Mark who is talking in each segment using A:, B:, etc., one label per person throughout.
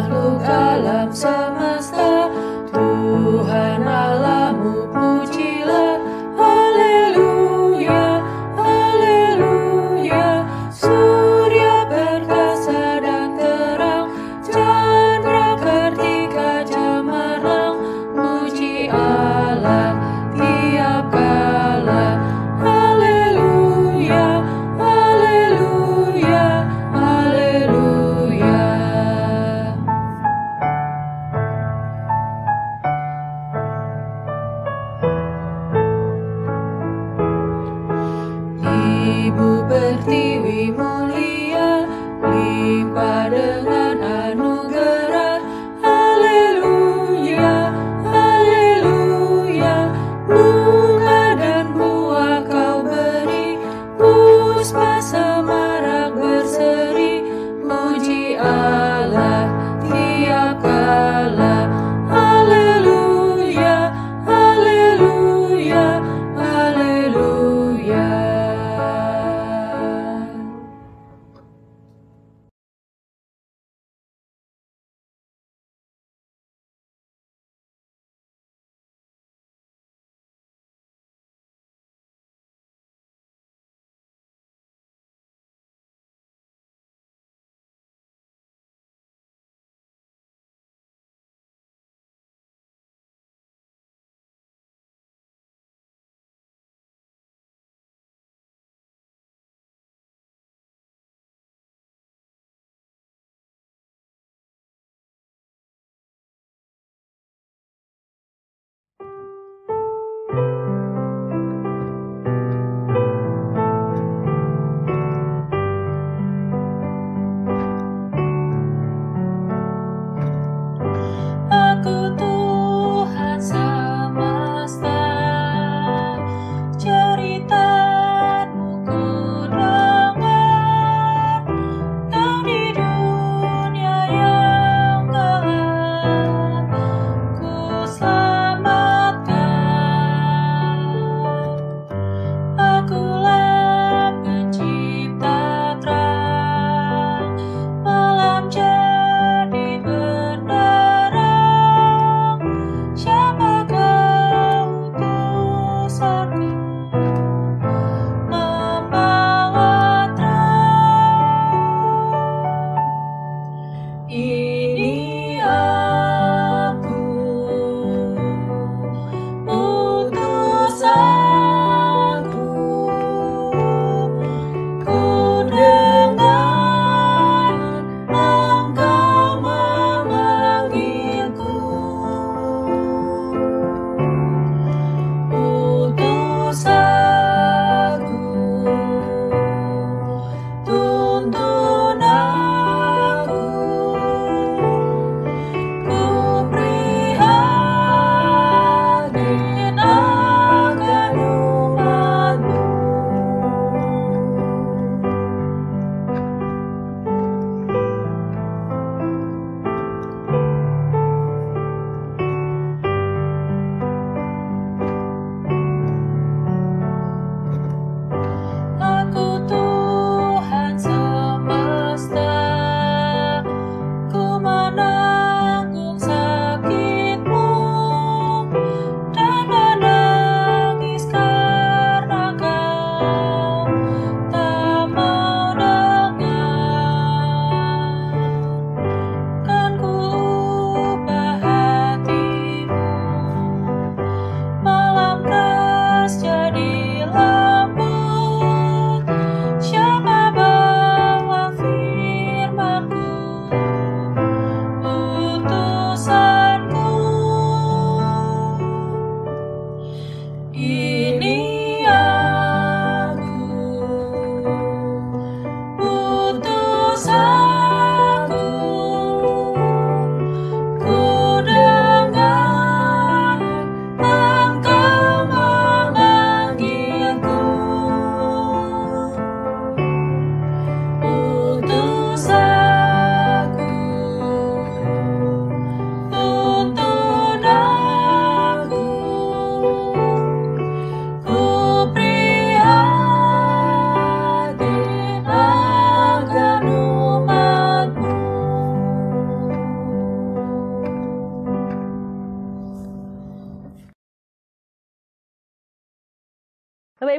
A: makhluk alam semesta. Tuhan Allahmu pujilah, haleluya, haleluya. Surya perkasa dan terang, chandra ketika cemerlang, puji Allah tiap kala. Haleluya, haleluya, haleluya. Ibu pertiwi mulia, limpah dengan anugerah. Haleluya, haleluya. Bunga dan buah kau beri, puspa semarak berseri, puji Allah tiap kala. Haleluya, haleluya, haleluya. Aku Tuhan semesta, ceritamu ku dengar. Kau di dunia yang gelap, ku selamatkan.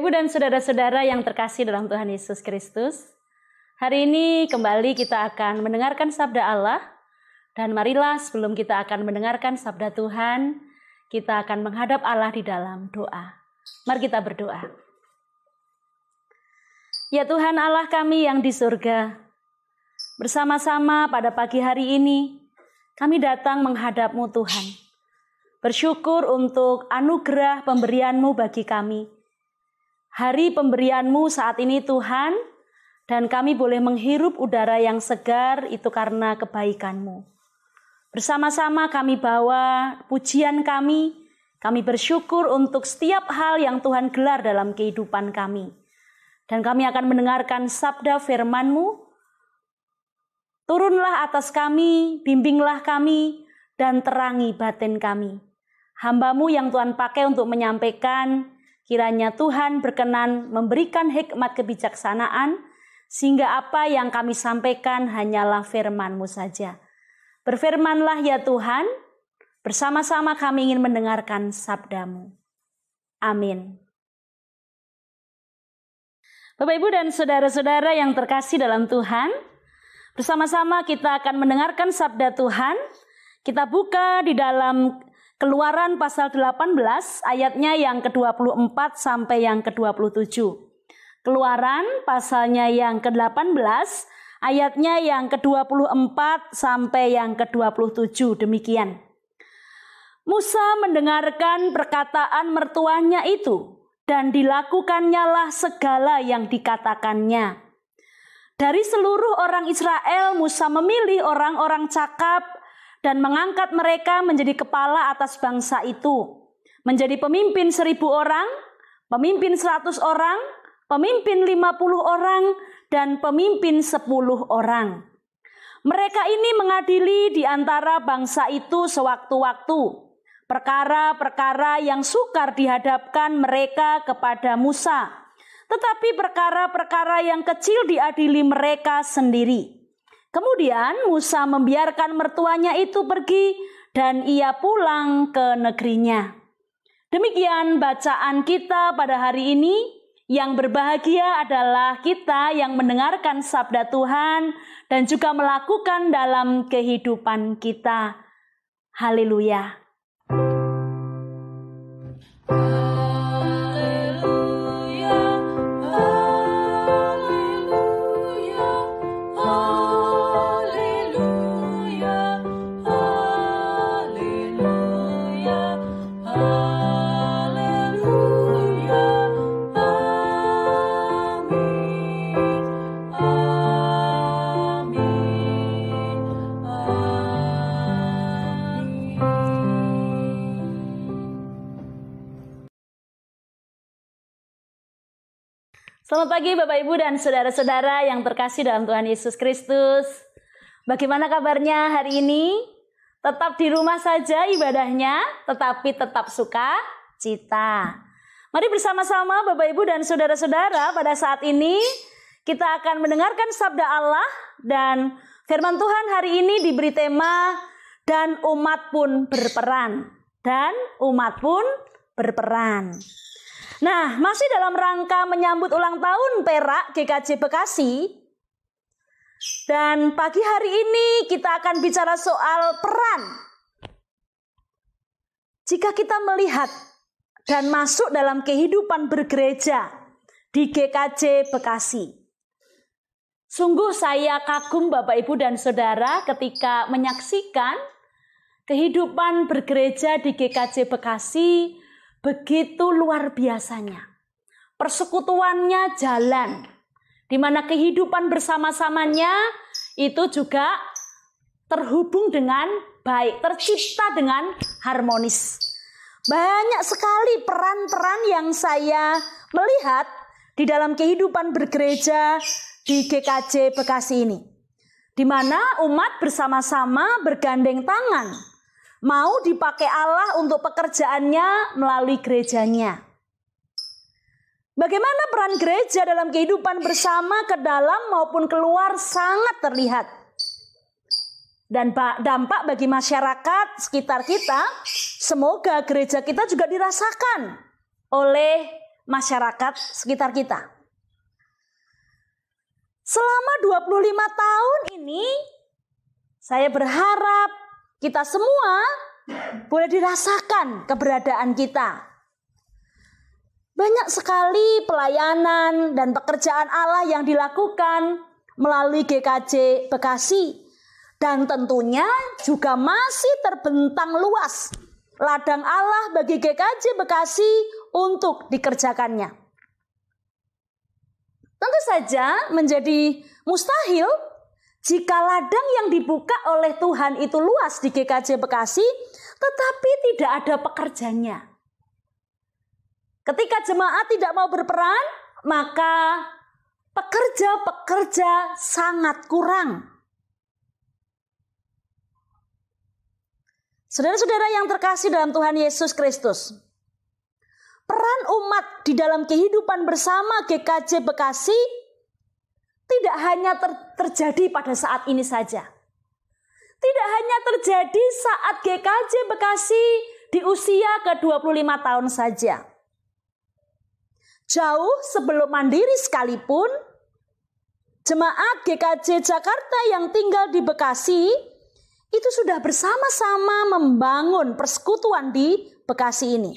A: Ibu dan saudara-saudara yang terkasih dalam Tuhan Yesus Kristus, hari ini kembali kita akan mendengarkan sabda Allah. Dan marilah sebelum kita akan mendengarkan sabda Tuhan, kita akan menghadap Allah di dalam doa. Mari kita berdoa. Ya Tuhan Allah kami yang di surga, bersama-sama pada pagi hari ini, kami datang menghadap-Mu Tuhan. Bersyukur untuk anugerah pemberian-Mu bagi kami. Hari pemberian-Mu saat ini Tuhan, dan kami boleh menghirup udara yang segar itu karena kebaikan-Mu. Bersama-sama kami bawa pujian kami bersyukur untuk setiap hal yang Tuhan gelar dalam kehidupan kami. Dan kami akan mendengarkan sabda firman-Mu. Turunlah atas kami, bimbinglah kami, dan terangi batin kami. Hamba-Mu yang Tuhan pakai untuk menyampaikan, kiranya Tuhan berkenan memberikan hikmat kebijaksanaan, sehingga apa yang kami sampaikan hanyalah firman-Mu saja. Berfirmanlah ya Tuhan, bersama-sama kami ingin mendengarkan sabda-Mu. Amin. Bapak, Ibu, dan saudara-saudara yang terkasih dalam Tuhan, bersama-sama kita akan mendengarkan sabda Tuhan. Kita buka di dalam Keluaran pasal 18 ayatnya yang ke-24 sampai yang ke-27. Keluaran pasalnya yang ke-18 ayatnya yang ke-24 sampai yang ke-27. Demikian. Musa mendengarkan perkataan mertuanya itu dan dilakukannya segala yang dikatakannya. Dari seluruh orang Israel Musa memilih orang-orang cakap dan mengangkat mereka menjadi kepala atas bangsa itu. Menjadi pemimpin 1.000 orang, pemimpin 100 orang, pemimpin 50 orang, dan pemimpin 10 orang. Mereka ini mengadili di antara bangsa itu sewaktu-waktu. Perkara-perkara yang sukar dihadapkan mereka kepada Musa. Tetapi perkara-perkara yang kecil diadili mereka sendiri. Kemudian Musa membiarkan mertuanya itu pergi dan ia pulang ke negerinya. Demikian bacaan kita pada hari ini. Yang berbahagia adalah kita yang mendengarkan sabda Tuhan dan juga melakukan dalam kehidupan kita. Haleluya. Selamat pagi Bapak, Ibu, dan saudara-saudara yang terkasih dalam Tuhan Yesus Kristus. Bagaimana kabarnya hari ini? Tetap di rumah saja ibadahnya, tetapi tetap sukacita. Mari bersama-sama Bapak, Ibu, dan saudara-saudara pada saat ini kita akan mendengarkan sabda Allah dan firman Tuhan hari ini diberi tema dan umat pun berperan. Dan umat pun berperan. Nah, masih dalam rangka menyambut ulang tahun Perak GKJ Bekasi. Dan pagi hari ini kita akan bicara soal peran. Jika kita melihat dan masuk dalam kehidupan bergereja di GKJ Bekasi. Sungguh saya kagum Bapak, Ibu, dan Saudara ketika menyaksikan kehidupan bergereja di GKJ Bekasi. Begitu luar biasanya. Persekutuannya jalan. Di mana kehidupan bersama-samanya itu juga terhubung dengan baik. Tercipta dengan harmonis. Banyak sekali peran-peran yang saya melihat di dalam kehidupan bergereja di GKJ Bekasi ini. Di mana umat bersama-sama bergandeng tangan. Mau dipakai Allah untuk pekerjaannya melalui gerejanya. Bagaimana peran gereja dalam kehidupan bersama ke dalam maupun keluar sangat terlihat. Dan dampak bagi masyarakat sekitar kita, semoga gereja kita juga dirasakan oleh masyarakat sekitar kita. Selama 25 tahun ini, saya berharap kita semua boleh dirasakan keberadaan kita. Banyak sekali pelayanan dan pekerjaan Allah yang dilakukan melalui GKJ Bekasi. Dan tentunya juga masih terbentang luas ladang Allah bagi GKJ Bekasi untuk dikerjakannya. Tentu saja menjadi mustahil jika ladang yang dibuka oleh Tuhan itu luas di GKJ Bekasi, tetapi tidak ada pekerjanya. Ketika jemaat tidak mau berperan, maka pekerja-pekerja sangat kurang. Saudara-saudara yang terkasih dalam Tuhan Yesus Kristus, peran umat di dalam kehidupan bersama GKJ Bekasi tidak hanya terjadi pada saat ini saja. Tidak hanya terjadi saat GKJ Bekasi di usia ke-25 tahun saja. Jauh sebelum mandiri sekalipun, jemaat GKJ Jakarta yang tinggal di Bekasi itu sudah bersama-sama membangun persekutuan di Bekasi ini.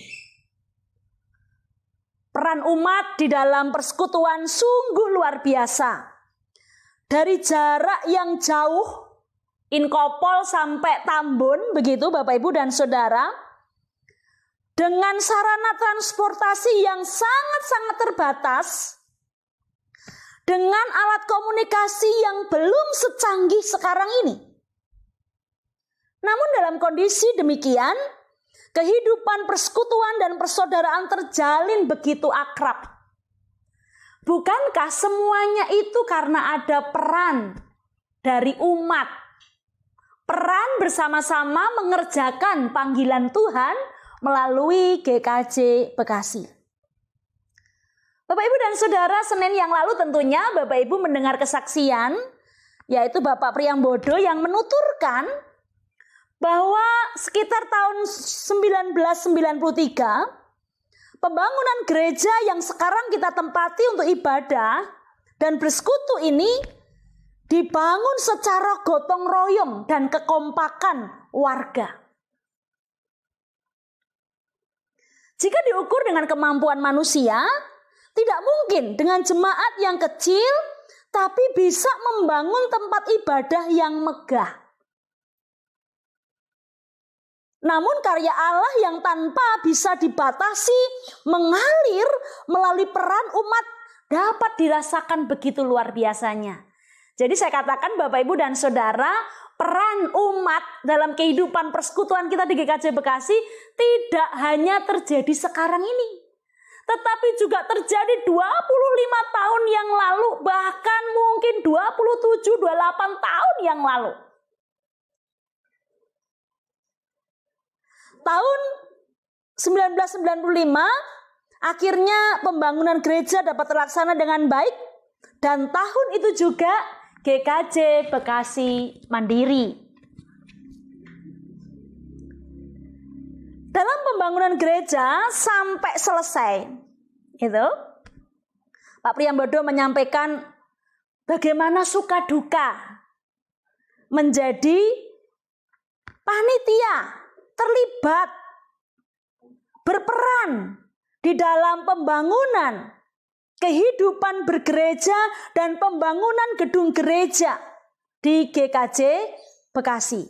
A: Peran umat di dalam persekutuan sungguh luar biasa. Dari jarak yang jauh, Inkopol sampai Tambun, begitu Bapak Ibu dan Saudara, dengan sarana transportasi yang sangat-sangat terbatas, dengan alat komunikasi yang belum secanggih sekarang ini. Namun dalam kondisi demikian, kehidupan persekutuan dan persaudaraan terjalin begitu akrab. Bukankah semuanya itu karena ada peran dari umat? Peran bersama-sama mengerjakan panggilan Tuhan melalui GKJ Bekasi. Bapak Ibu dan Saudara, Senin yang lalu tentunya Bapak Ibu mendengar kesaksian, yaitu Bapak Priambodo yang menuturkan bahwa sekitar tahun 1993, pembangunan gereja yang sekarang kita tempati untuk ibadah dan bersekutu ini dibangun secara gotong royong dan kekompakan warga. Jika diukur dengan kemampuan manusia, tidak mungkin dengan jemaat yang kecil tapi bisa membangun tempat ibadah yang megah. Namun karya Allah yang tanpa bisa dibatasi mengalir melalui peran umat dapat dirasakan begitu luar biasanya. Jadi saya katakan Bapak Ibu dan Saudara, peran umat dalam kehidupan persekutuan kita di GKJ Bekasi tidak hanya terjadi sekarang ini, tetapi juga terjadi 25 tahun yang lalu, bahkan mungkin 27-28 tahun yang lalu. Tahun 1995 akhirnya pembangunan gereja dapat terlaksana dengan baik, dan tahun itu juga GKJ Bekasi mandiri. Dalam pembangunan gereja sampai selesai, itu Pak Priambodo menyampaikan bagaimana suka duka menjadi panitia, terlibat, berperan di dalam pembangunan kehidupan bergereja dan pembangunan gedung gereja di GKJ Bekasi.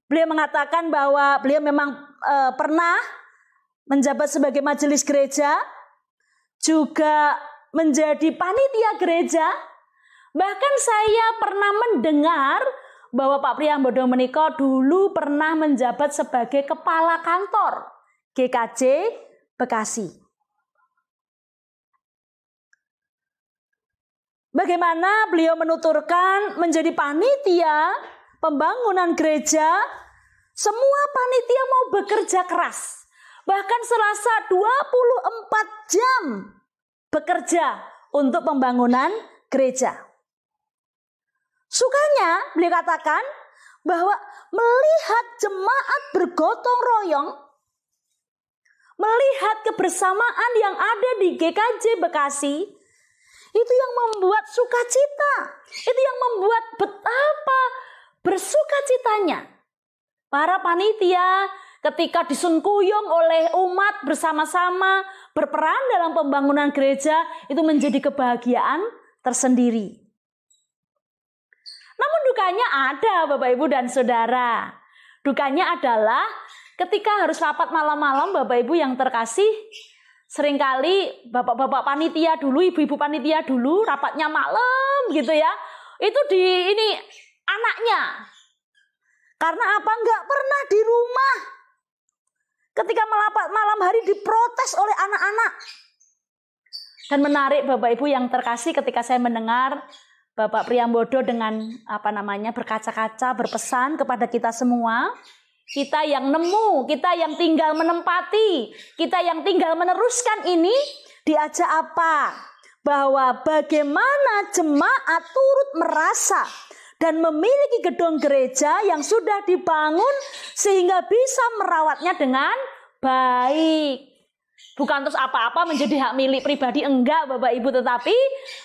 A: Beliau mengatakan bahwa beliau memang pernah menjabat sebagai majelis gereja, juga menjadi panitia gereja. Bahkan saya pernah mendengar bahwa Pak Priambodo menika dulu pernah menjabat sebagai kepala kantor GKJ Bekasi. Bagaimana beliau menuturkan menjadi panitia pembangunan gereja, semua panitia mau bekerja keras. Bahkan selasa 24 jam bekerja untuk pembangunan gereja. Sukanya beliau katakan bahwa melihat jemaat bergotong royong melihat kebersamaan yang ada di GKJ Bekasi, itu yang membuat sukacita. Itu yang membuat betapa bersukacitanya para panitia ketika disengkuyung oleh umat bersama-sama berperan dalam pembangunan gereja, itu menjadi kebahagiaan tersendiri. Namun dukanya ada, Bapak Ibu dan Saudara. Dukanya adalah ketika harus rapat malam-malam, Bapak Ibu yang terkasih, seringkali bapak-bapak panitia dulu, ibu-ibu panitia dulu, rapatnya malam gitu ya. Itu ini anaknya. Karena apa? Nggak pernah di rumah. Ketika merapat malam hari diprotes oleh anak-anak. Dan menarik Bapak Ibu yang terkasih, ketika saya mendengar Bapak Priambodo dengan berkaca-kaca berpesan kepada kita semua, kita yang nemu, kita yang tinggal menempati, kita yang tinggal meneruskan ini, diajak apa? Bahwa bagaimana jemaat turut merasa dan memiliki gedung gereja yang sudah dibangun sehingga bisa merawatnya dengan baik. Bukan terus apa-apa menjadi hak milik pribadi, enggak Bapak Ibu, tetapi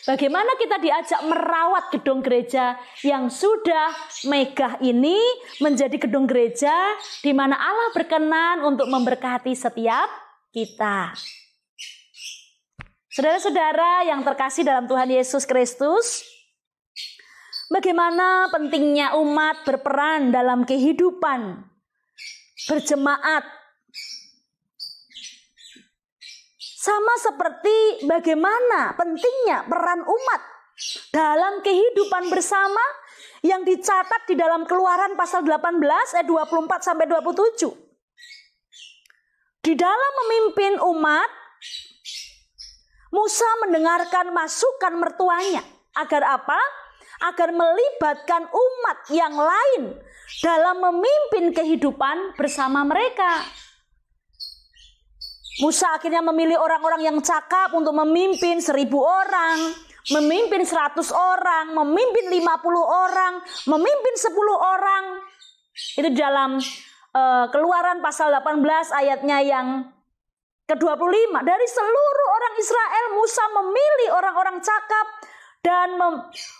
A: bagaimana kita diajak merawat gedung gereja yang sudah megah ini menjadi gedung gereja di mana Allah berkenan untuk memberkati setiap kita. Saudara-saudara yang terkasih dalam Tuhan Yesus Kristus, bagaimana pentingnya umat berperan dalam kehidupan berjemaat. Sama seperti bagaimana pentingnya peran umat dalam kehidupan bersama yang dicatat di dalam Keluaran pasal 18 ayat 24 sampai 27. Di dalam memimpin umat, Musa mendengarkan masukan mertuanya. Agar apa? Agar melibatkan umat yang lain dalam memimpin kehidupan bersama mereka. Musa akhirnya memilih orang-orang yang cakap untuk memimpin 1000 orang, memimpin 100 orang, memimpin 50 orang, memimpin 10 orang. Itu dalam Keluaran pasal 18 ayatnya yang ke-25. Dari seluruh orang Israel, Musa memilih orang-orang cakap dan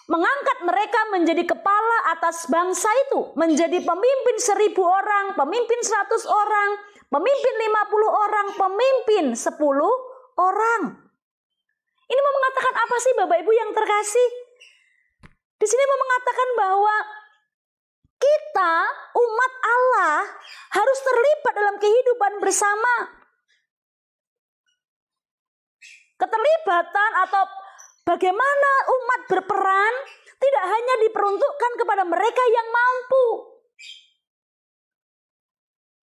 A: mengangkat mereka menjadi kepala atas bangsa itu, menjadi pemimpin 1000 orang, pemimpin 100 orang, pemimpin 50 orang, pemimpin 10 orang. Ini mau mengatakan apa sih Bapak Ibu yang terkasih? Di sini mau mengatakan bahwa kita, umat Allah, harus terlibat dalam kehidupan bersama. Keterlibatan atau bagaimana umat berperan tidak hanya diperuntukkan kepada mereka yang mampu.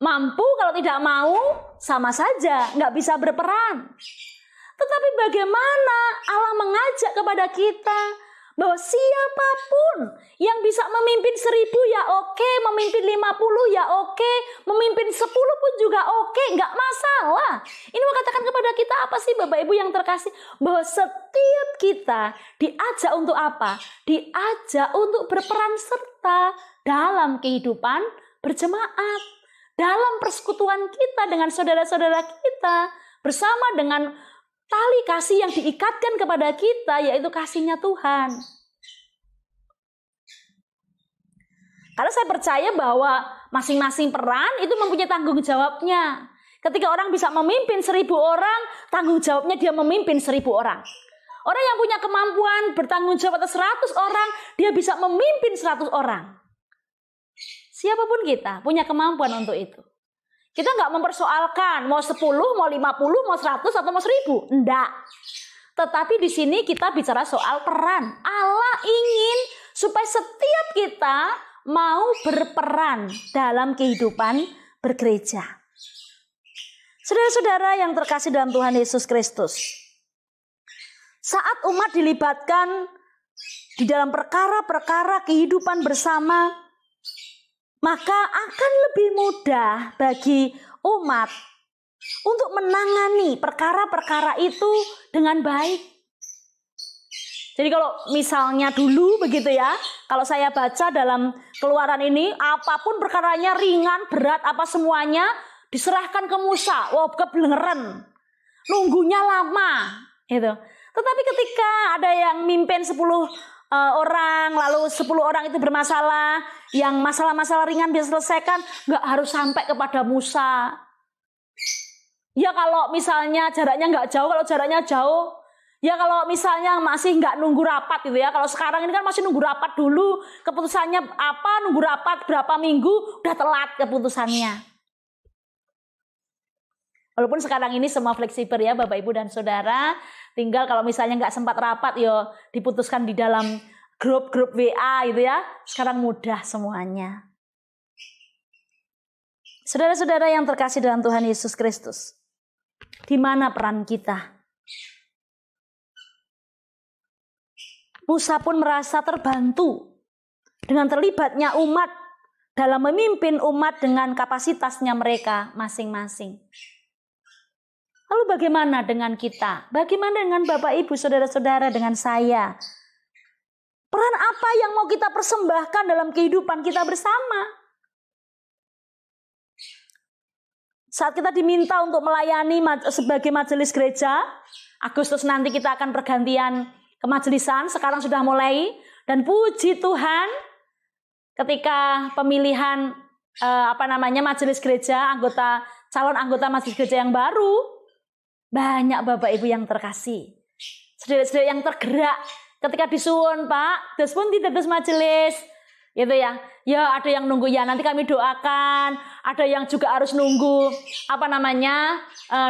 A: Mampu, kalau tidak mau sama saja, nggak bisa berperan. Tetapi bagaimana Allah mengajak kepada kita bahwa siapapun yang bisa memimpin 1000 ya oke, memimpin 50 ya oke, memimpin 10 pun juga oke, nggak masalah. Ini mengatakan kepada kita apa sih Bapak Ibu yang terkasih? Bahwa setiap kita diajak untuk apa? Diajak untuk berperan serta dalam kehidupan berjemaat. Dalam persekutuan kita dengan saudara-saudara kita, bersama dengan tali kasih yang diikatkan kepada kita, yaitu kasihnya Tuhan. Karena saya percaya bahwa masing-masing peran itu mempunyai tanggung jawabnya. Ketika orang bisa memimpin 1000 orang, tanggung jawabnya dia memimpin 1000 orang. Orang yang punya kemampuan bertanggung jawab atas 100 orang, dia bisa memimpin 100 orang. Siapapun kita punya kemampuan untuk itu. Kita nggak mempersoalkan mau 10, mau 50, mau 100 atau mau 1000. Enggak. Tetapi di sini kita bicara soal peran. Allah ingin supaya setiap kita mau berperan dalam kehidupan bergereja. Saudara-saudara yang terkasih dalam Tuhan Yesus Kristus, saat umat dilibatkan di dalam perkara-perkara kehidupan bersama, maka akan lebih mudah bagi umat untuk menangani perkara-perkara itu dengan baik. Jadi kalau misalnya dulu begitu ya, kalau saya baca dalam Keluaran ini, apapun perkaranya ringan, berat, apa semuanya, diserahkan ke Musa, wah kebelengeran, nunggunya lama, gitu. Tetapi ketika ada yang mimpin 10 orang, lalu 10 orang itu bermasalah, yang masalah-masalah ringan diselesaikan, nggak harus sampai kepada Musa. Ya kalau misalnya jaraknya nggak jauh, kalau jaraknya jauh, ya kalau misalnya masih nggak nunggu rapat gitu ya. Kalau sekarang ini kan masih nunggu rapat dulu, keputusannya apa, nunggu rapat berapa minggu, udah telat keputusannya. Walaupun sekarang ini semua fleksibel ya Bapak Ibu dan Saudara, tinggal kalau misalnya nggak sempat rapat ya diputuskan di dalam grup-grup WA gitu ya. Sekarang mudah semuanya. Saudara-saudara yang terkasih dalam Tuhan Yesus Kristus, di mana peran kita? Musa pun merasa terbantu dengan terlibatnya umat dalam memimpin umat dengan kapasitasnya mereka masing-masing. Lalu bagaimana dengan kita? Bagaimana dengan Bapak Ibu, saudara-saudara, dengan saya? Peran apa yang mau kita persembahkan dalam kehidupan kita bersama? Saat kita diminta untuk melayani sebagai majelis gereja, Agustus nanti kita akan pergantian kemajelisan, sekarang sudah mulai. Dan puji Tuhan, ketika pemilihan majelis gereja, calon anggota majelis gereja yang baru, banyak Bapak Ibu yang terkasih, saudara-saudara yang tergerak ketika disuwun, Pak, terus pun tidak terus majelis, gitu ya. Ya ada yang nunggu ya nanti kami doakan, ada yang juga harus nunggu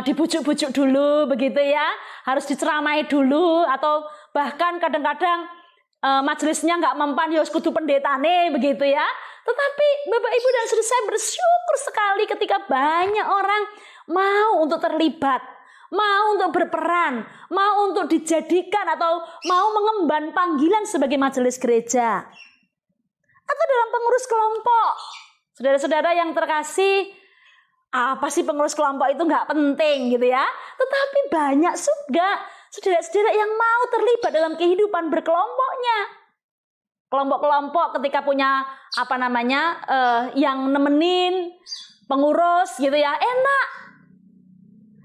A: dibujuk-bujuk dulu begitu ya, harus diceramai dulu, atau bahkan kadang-kadang majelisnya nggak mempan ya kudu pendetane begitu ya. Tetapi Bapak Ibu dan saudara, saya bersyukur sekali ketika banyak orang mau untuk terlibat, mau untuk berperan, mau untuk dijadikan atau mau mengemban panggilan sebagai majelis gereja atau dalam pengurus kelompok. Saudara-saudara yang terkasih, apa sih pengurus kelompok itu nggak penting gitu ya. Tetapi banyak juga saudara-saudara yang mau terlibat dalam kehidupan berkelompoknya. Kelompok-kelompok ketika punya yang nemenin pengurus gitu ya, enak.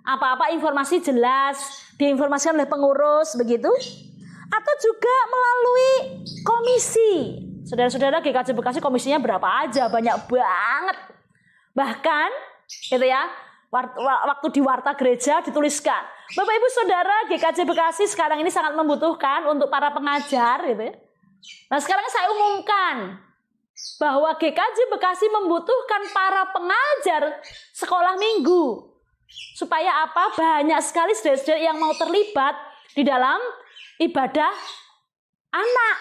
A: Apa-apa informasi jelas diinformasikan oleh pengurus begitu, atau juga melalui komisi. Saudara-saudara, GKJ Bekasi komisinya berapa aja, banyak banget. Bahkan gitu ya, waktu di warta gereja dituliskan, Bapak Ibu Saudara, GKJ Bekasi sekarang ini sangat membutuhkan untuk para pengajar gitu ya. Nah sekarang saya umumkan bahwa GKJ Bekasi membutuhkan para pengajar sekolah minggu. Supaya apa? Banyak sekali saudara-saudara yang mau terlibat di dalam ibadah anak.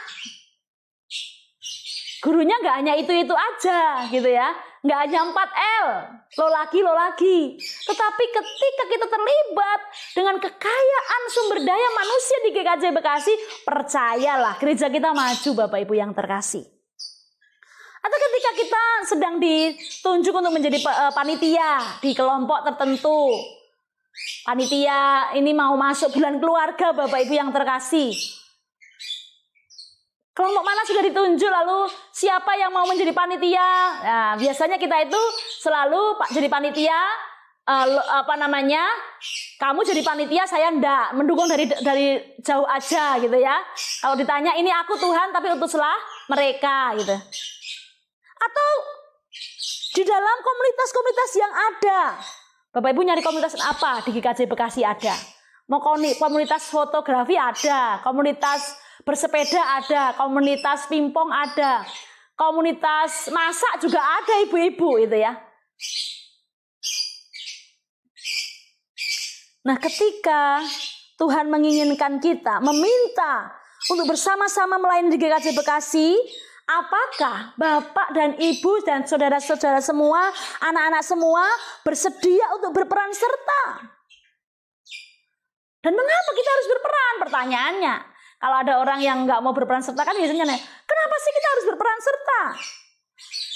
A: Gurunya nggak hanya itu-itu aja gitu ya. Nggak hanya 4L, lo lagi. Tetapi ketika kita terlibat dengan kekayaan sumber daya manusia di GKJ Bekasi, percayalah gereja kita maju Bapak Ibu yang terkasih. Atau ketika kita sedang ditunjuk untuk menjadi panitia di kelompok tertentu. Panitia ini mau masuk bulan keluarga Bapak Ibu yang terkasih. Kelompok mana sudah ditunjuk, lalu siapa yang mau menjadi panitia? Nah, biasanya kita itu selalu jadi panitia, kamu jadi panitia, saya enggak, mendukung dari jauh aja gitu ya. Kalau ditanya ini aku Tuhan tapi utuslah mereka gitu. Atau di dalam komunitas-komunitas yang ada. Bapak Ibu nyari komunitas apa? Di GKJ Bekasi ada. Mau komunitas fotografi ada, komunitas bersepeda ada, komunitas pingpong ada, komunitas masak juga ada ibu-ibu itu ya. Nah, ketika Tuhan menginginkan kita, meminta untuk bersama-sama melayani di GKJ Bekasi, apakah Bapak dan Ibu dan saudara-saudara semua, anak-anak semua bersedia untuk berperan serta? Dan mengapa kita harus berperan? Pertanyaannya, kalau ada orang yang nggak mau berperan serta kan biasanya, kenapa sih kita harus berperan serta?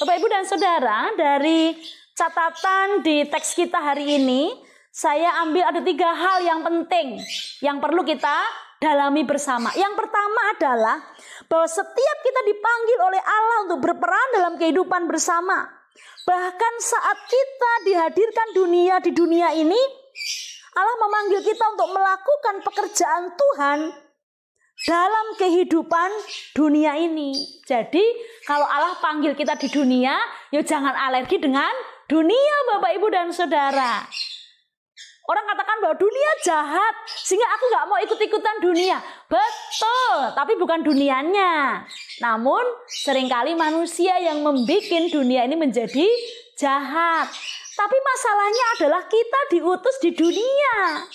A: Bapak Ibu dan Saudara, dari catatan di teks kita hari ini, saya ambil ada 3 hal yang penting yang perlu kita dalami bersama. Yang pertama adalah bahwa setiap kita dipanggil oleh Allah untuk berperan dalam kehidupan bersama. Bahkan saat kita dihadirkan di dunia ini, Allah memanggil kita untuk melakukan pekerjaan Tuhan dalam kehidupan dunia ini. Jadi kalau Allah panggil kita di dunia, ya jangan alergi dengan dunia Bapak Ibu dan Saudara. Orang katakan bahwa dunia jahat, sehingga aku gak mau ikut-ikutan dunia. Betul, tapi bukan dunianya. Namun seringkali manusia yang membuat dunia ini menjadi jahat. Tapi masalahnya adalah kita diutus di dunia.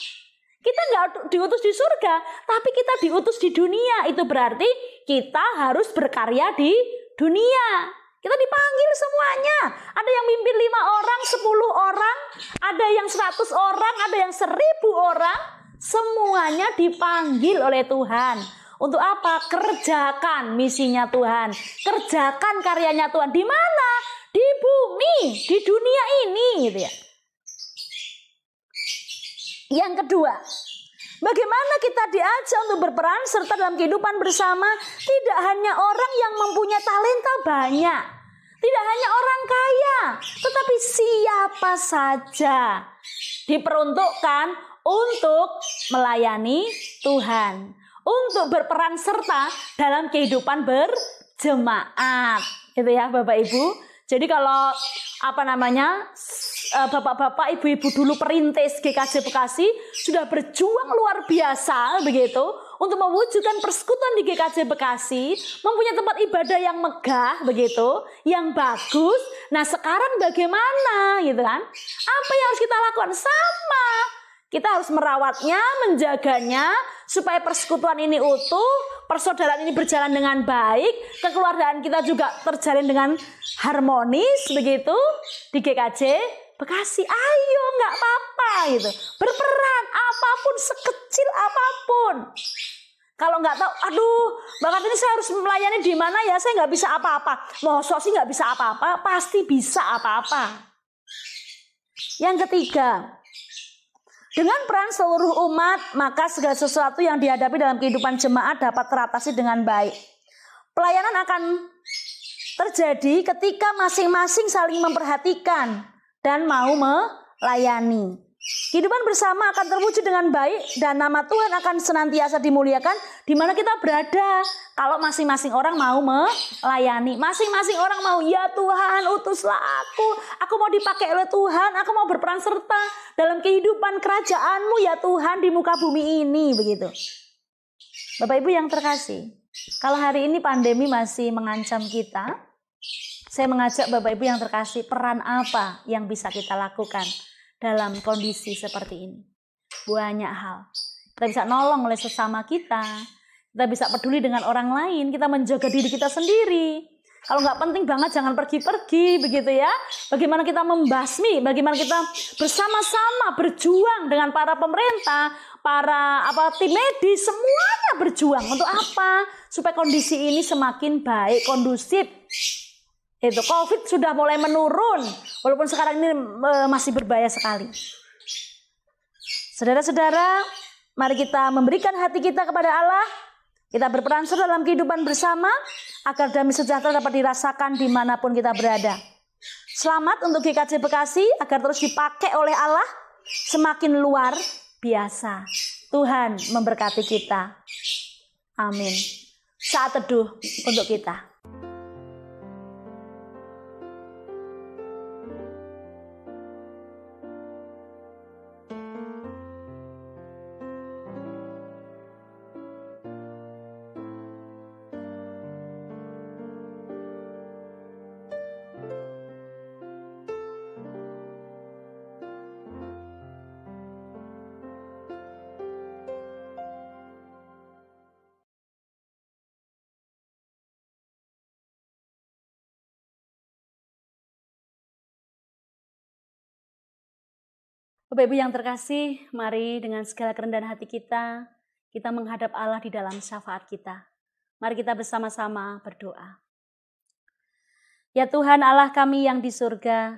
A: Kita nggak diutus di surga, tapi kita diutus di dunia. Itu berarti kita harus berkarya di dunia. Kita dipanggil semuanya. Ada yang mimpin 5 orang, 10 orang, ada yang 100 orang, ada yang 1000 orang. Semuanya dipanggil oleh Tuhan. Untuk apa? Kerjakan misinya Tuhan. Kerjakan karyanya Tuhan. Di mana? Di bumi, di dunia ini, gitu ya. Yang kedua, bagaimana kita diajak untuk berperan serta dalam kehidupan bersama tidak hanya orang yang mempunyai talenta banyak, tidak hanya orang kaya, tetapi siapa saja diperuntukkan untuk melayani Tuhan, untuk berperan serta dalam kehidupan berjemaat, gitu ya Bapak Ibu. Jadi kalau bapak-bapak, ibu-ibu dulu perintis GKJ Bekasi sudah berjuang luar biasa begitu untuk mewujudkan persekutuan di GKJ Bekasi, mempunyai tempat ibadah yang megah begitu, yang bagus. Nah, sekarang bagaimana gitu kan? Apa yang harus kita lakukan? Sama. Kita harus merawatnya, menjaganya supaya persekutuan ini utuh, persaudaraan ini berjalan dengan baik, kekeluargaan kita juga terjalin dengan harmonis begitu di GKJ Bekasi. Ayo, nggak apa-apa gitu. Berperan apapun, sekecil apapun. Kalau nggak tahu, aduh, Mbak Kartini saya harus melayani di mana ya? Saya nggak bisa apa-apa. Mosok sih nggak bisa apa-apa, pasti bisa apa-apa. Yang ketiga, dengan peran seluruh umat, maka segala sesuatu yang dihadapi dalam kehidupan jemaat dapat teratasi dengan baik. Pelayanan akan terjadi ketika masing-masing saling memperhatikan dan mau melayani. Kehidupan bersama akan terwujud dengan baik dan nama Tuhan akan senantiasa dimuliakan di mana kita berada. Kalau masing-masing orang mau melayani, masing-masing orang mau, ya Tuhan utuslah aku mau dipakai oleh Tuhan, aku mau berperan serta dalam kehidupan kerajaan-Mu ya Tuhan di muka bumi ini, begitu. Bapak Ibu yang terkasih, kalau hari ini pandemi masih mengancam kita, saya mengajak Bapak Ibu yang terkasih, peran apa yang bisa kita lakukan dalam kondisi seperti ini? Banyak hal. Kita bisa nolong oleh sesama kita bisa peduli dengan orang lain, kita menjaga diri kita sendiri. Kalau nggak penting banget jangan pergi-pergi, begitu ya. Bagaimana kita membasmi, bagaimana kita bersama-sama berjuang dengan para pemerintah, para tim medis, semuanya berjuang untuk apa? Supaya kondisi ini semakin baik, kondusif. Itu COVID sudah mulai menurun, walaupun sekarang ini masih berbahaya sekali. Saudara-saudara, mari kita memberikan hati kita kepada Allah. Kita berperan serta dalam kehidupan bersama agar damai sejahtera dapat dirasakan dimanapun kita berada. Selamat untuk GKJ Bekasi agar terus dipakai oleh Allah semakin luar biasa. Tuhan memberkati kita. Amin. Saat teduh untuk kita. Bapak Ibu yang terkasih, mari dengan segala kerendahan hati kita menghadap Allah di dalam syafaat kita. Mari kita bersama-sama berdoa. Ya Tuhan Allah kami yang di surga,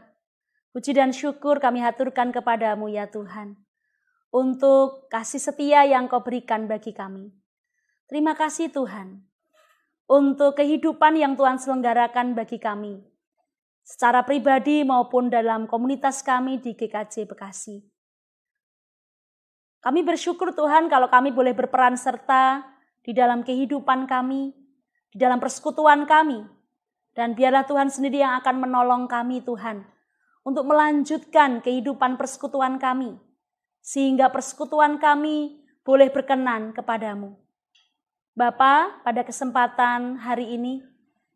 A: puji dan syukur kami haturkan kepadamu ya Tuhan, untuk kasih setia yang Kau berikan bagi kami. Terima kasih Tuhan, untuk kehidupan yang Tuhan selenggarakan bagi kami. secara pribadi maupun dalam komunitas kami di GKJ Bekasi. Kami bersyukur Tuhan kalau kami boleh berperan serta di dalam kehidupan kami, di dalam persekutuan kami. Dan biarlah Tuhan sendiri yang akan menolong kami Tuhan untuk melanjutkan kehidupan persekutuan kami. Sehingga persekutuan kami boleh berkenan kepadamu. Bapa, pada kesempatan hari ini,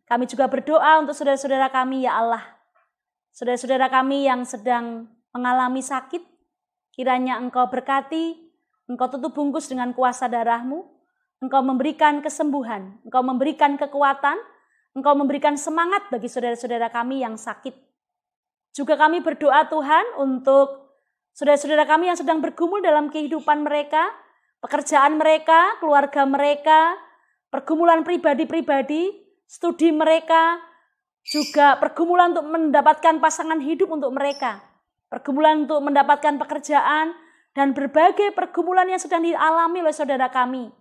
A: kami juga berdoa untuk saudara-saudara kami ya Allah. Saudara-saudara kami yang sedang mengalami sakit, kiranya Engkau berkati, Engkau tutup bungkus dengan kuasa darah-Mu, Engkau memberikan kesembuhan, Engkau memberikan kekuatan, Engkau memberikan semangat bagi saudara-saudara kami yang sakit. Juga kami berdoa Tuhan untuk saudara-saudara kami yang sedang bergumul dalam kehidupan mereka, pekerjaan mereka, keluarga mereka, pergumulan pribadi-pribadi, studi mereka, juga pergumulan untuk mendapatkan pasangan hidup untuk mereka, pergumulan untuk mendapatkan pekerjaan, dan berbagai pergumulan yang sedang dialami oleh saudara kami.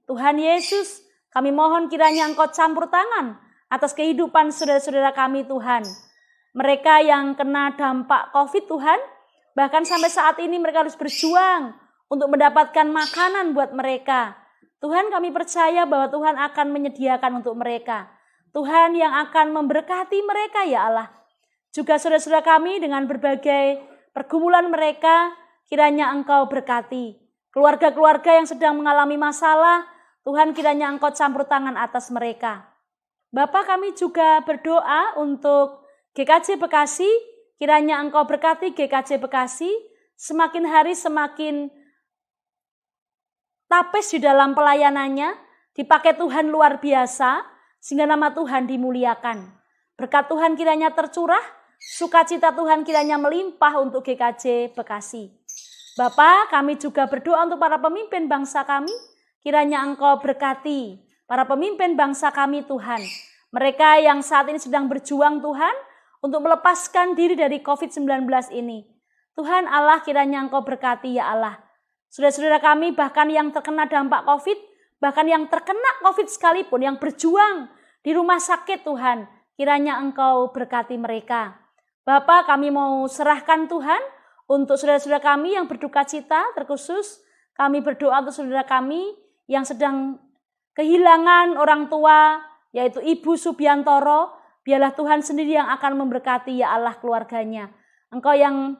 A: Tuhan Yesus, kami mohon kiranya Engkau campur tangan atas kehidupan saudara-saudara kami Tuhan. Mereka yang kena dampak COVID Tuhan, bahkan sampai saat ini mereka harus berjuang untuk mendapatkan makanan buat mereka. Tuhan kami percaya bahwa Tuhan akan menyediakan untuk mereka. Tuhan yang akan memberkati mereka ya Allah. Juga saudara-saudara kami dengan berbagai pergumulan mereka, kiranya Engkau berkati. Keluarga-keluarga yang sedang mengalami masalah, Tuhan kiranya Engkau campur tangan atas mereka. Bapak kami juga berdoa untuk GKJ Bekasi, kiranya Engkau berkati GKJ Bekasi, semakin hari semakin tapis di dalam pelayanannya, dipakai Tuhan luar biasa, sehingga nama Tuhan dimuliakan. Berkat Tuhan kiranya tercurah, sukacita Tuhan kiranya melimpah untuk GKJ Bekasi. Bapak, kami juga berdoa untuk para pemimpin bangsa kami, kiranya Engkau berkati para pemimpin bangsa kami Tuhan. Mereka yang saat ini sedang berjuang Tuhan untuk melepaskan diri dari COVID-19 ini. Tuhan Allah kiranya Engkau berkati ya Allah. Saudara-saudara kami bahkan yang terkena dampak COVID, bahkan yang terkena COVID sekalipun, yang berjuang di rumah sakit Tuhan, kiranya Engkau berkati mereka. Bapak kami mau serahkan Tuhan untuk saudara-saudara kami yang berduka cita, terkhusus kami berdoa untuk saudara kami yang sedang kehilangan orang tua, yaitu Ibu Subiantoro. Biarlah Tuhan sendiri yang akan memberkati ya Allah keluarganya. Engkau yang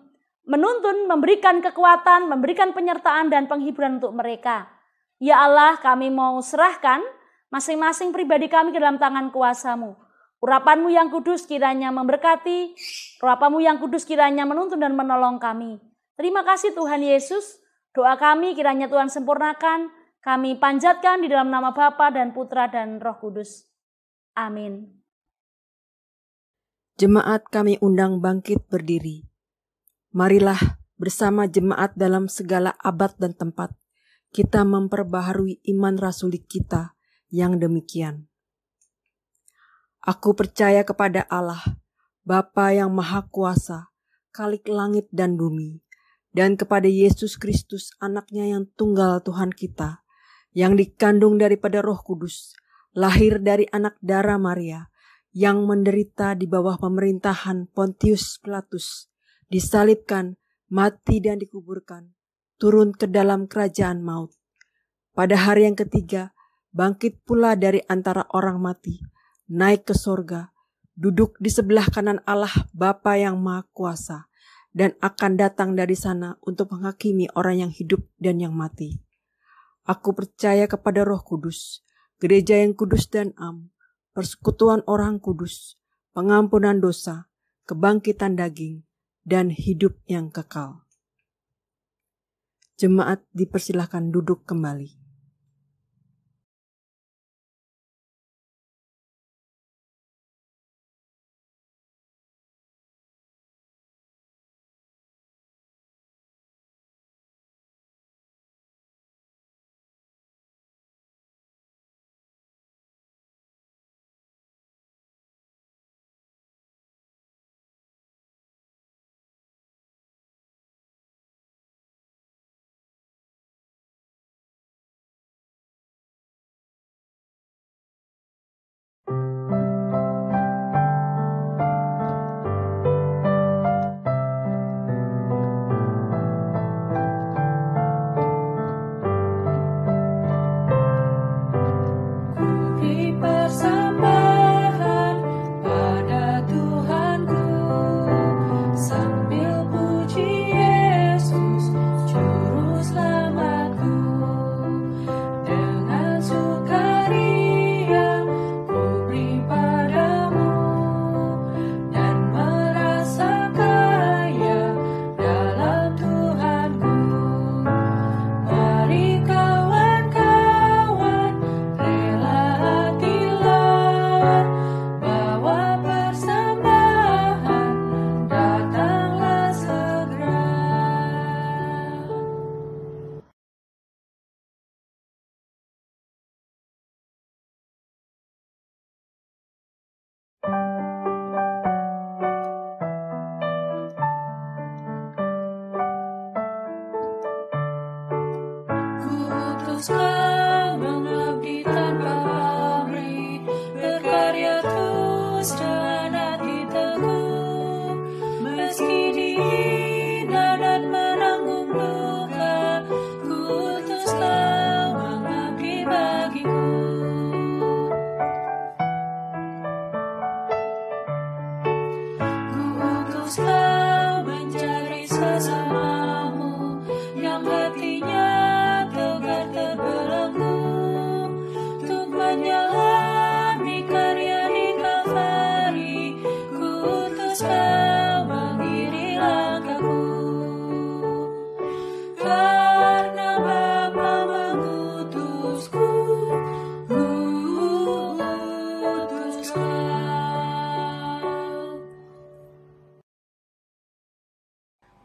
A: menuntun, memberikan kekuatan, memberikan penyertaan dan penghiburan untuk mereka. Ya Allah, kami mau serahkan masing-masing pribadi kami ke dalam tangan kuasa-Mu. Urapan-Mu yang kudus kiranya memberkati, urapan-Mu yang kudus kiranya menuntun dan menolong kami. Terima kasih Tuhan Yesus, doa kami kiranya Tuhan sempurnakan, kami panjatkan di dalam nama Bapa dan Putra dan Roh Kudus. Amin.
B: Jemaat kami undang bangkit berdiri. Marilah bersama jemaat dalam segala abad dan tempat, kita memperbaharui iman rasulik kita yang demikian. Aku percaya kepada Allah, Bapa yang Maha Kuasa, Khalik langit dan bumi, dan kepada Yesus Kristus anaknya yang tunggal Tuhan kita, yang dikandung daripada Roh Kudus, lahir dari anak darah Maria, yang menderita di bawah pemerintahan Pontius Pilatus, disalibkan, mati dan dikuburkan, turun ke dalam kerajaan maut. Pada hari yang ketiga, bangkit pula dari antara orang mati, naik ke sorga, duduk di sebelah kanan Allah Bapa yang Maha Kuasa, dan akan datang dari sana untuk menghakimi orang yang hidup dan yang mati. Aku percaya kepada Roh Kudus, gereja yang kudus dan am, persekutuan orang kudus, pengampunan dosa, kebangkitan daging, dan hidup yang kekal. Jemaat dipersilahkan duduk kembali.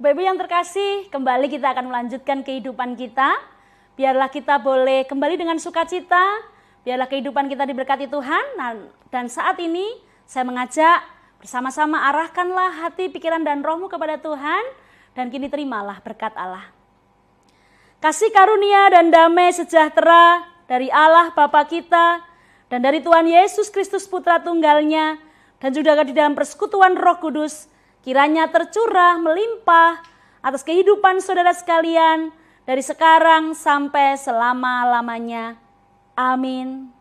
A: Bapak Ibu yang terkasih, kembali kita akan melanjutkan kehidupan kita. Biarlah kita boleh kembali dengan sukacita, biarlah kehidupan kita diberkati Tuhan. Dan saat ini saya mengajak bersama-sama arahkanlah hati, pikiran, dan rohmu kepada Tuhan. Dan kini terimalah berkat Allah. Kasih karunia dan damai sejahtera dari Allah Bapa kita dan dari Tuhan Yesus Kristus Putra Tunggalnya dan juga di dalam persekutuan Roh Kudus kiranya tercurah melimpah atas kehidupan saudara sekalian dari sekarang sampai selama-lamanya. Amin.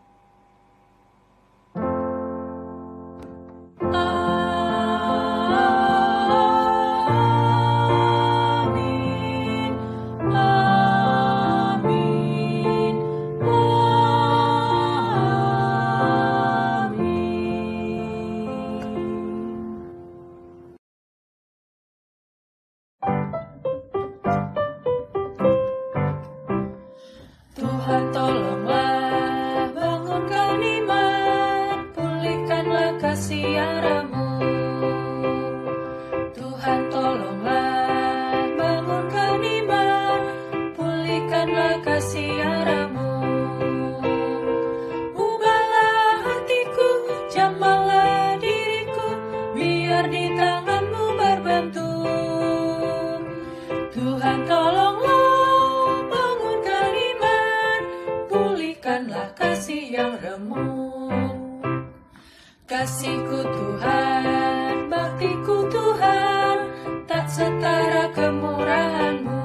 C: Kasih-Ku Tuhan, bakti-Ku Tuhan, tak setara kemurahan-Mu.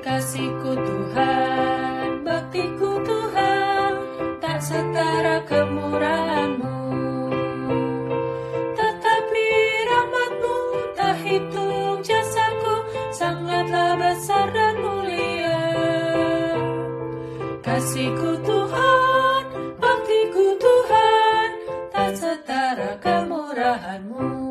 C: Kasih-Ku Tuhan, bakti-Ku Tuhan, tak setara kemurahan-Mu. Tetapi rahmat-Mu tak hitung jasaku, sangatlah besar dan mulia. Kasih-Ku Tuhan, bakti-Ku Tuhan, setara kemurahan-Mu.